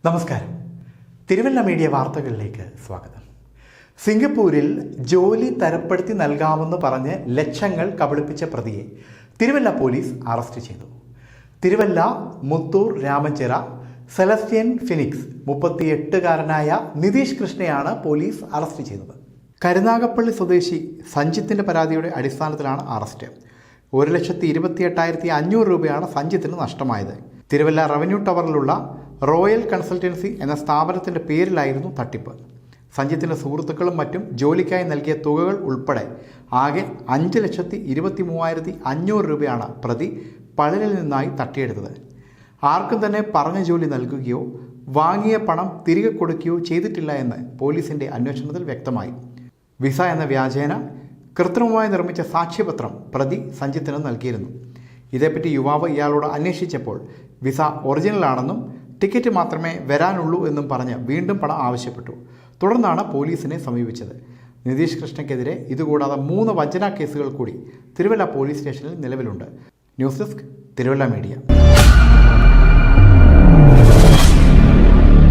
നമസ്കാരം. തിരുവല്ല മീഡിയ വാർത്തകളിലേക്ക് സ്വാഗതം. സിംഗപ്പൂരിൽ ജോലി തരപ്പെടുത്തി നൽകാമെന്ന് പറഞ്ഞ് ലക്ഷങ്ങൾ കബളിപ്പിച്ച പ്രതിയെ തിരുവല്ല പോലീസ് അറസ്റ്റ് ചെയ്തു. തിരുവല്ല മുത്തൂർ രാമഞ്ചിറ സെലസ്റ്റ്യൻ ഫിനിക്സ് 38-കാരനായ നിതീഷ് കൃഷ്ണയാണ് പോലീസ് അറസ്റ്റ് ചെയ്തത്. കരുനാഗപ്പള്ളി സ്വദേശി സഞ്ജിത്തിൻ്റെ പരാതിയുടെ അടിസ്ഥാനത്തിലാണ് അറസ്റ്റ്. 1,28,500 രൂപയാണ് സഞ്ജിത്തിന് നഷ്ടമായത്. തിരുവല്ല റവന്യൂ ടവറിലുള്ള റോയൽ കൺസൾട്ടൻസി എന്ന സ്ഥാപനത്തിൻ്റെ പേരിലായിരുന്നു തട്ടിപ്പ്. സഞ്ജിത്തിൻ്റെ സുഹൃത്തുക്കളും മറ്റും ജോലിക്കായി നൽകിയ തുകകൾ ഉൾപ്പെടെ ആകെ 5,23,500 രൂപയാണ് പ്രതി പലരിൽ നിന്നായി തട്ടിയെടുത്തത്. ആർക്കും തന്നെ പറഞ്ഞ ജോലി നൽകുകയോ വാങ്ങിയ പണം തിരികെ കൊടുക്കുകയോ ചെയ്തിട്ടില്ല എന്ന് പോലീസിൻ്റെ അന്വേഷണത്തിൽ വ്യക്തമായി. വിസ എന്ന വ്യാജേന കൃത്രിമമായി നിർമ്മിച്ച സാക്ഷ്യപത്രം പ്രതി സഞ്ജിത്തിന് നൽകിയിരുന്നു. ഇതേപ്പറ്റി യുവാവ് ഇയാളോട് അന്വേഷിച്ചപ്പോൾ വിസ ഒറിജിനലാണെന്നും ടിക്കറ്റ് മാത്രമേ വരാനുള്ളൂ എന്നും പറഞ്ഞ് വീണ്ടും പണം ആവശ്യപ്പെട്ടു. തുടർന്നാണ് പോലീസിനെ സമീപിച്ചത്. നിതീഷ് കൃഷ്ണയ്ക്കെതിരെ ഇതുകൂടാതെ 3 വഞ്ചനാ കേസുകൾ കൂടി തിരുവല്ല പോലീസ് സ്റ്റേഷനിൽ നിലവിലുണ്ട്. News desk, Thiruvalla media.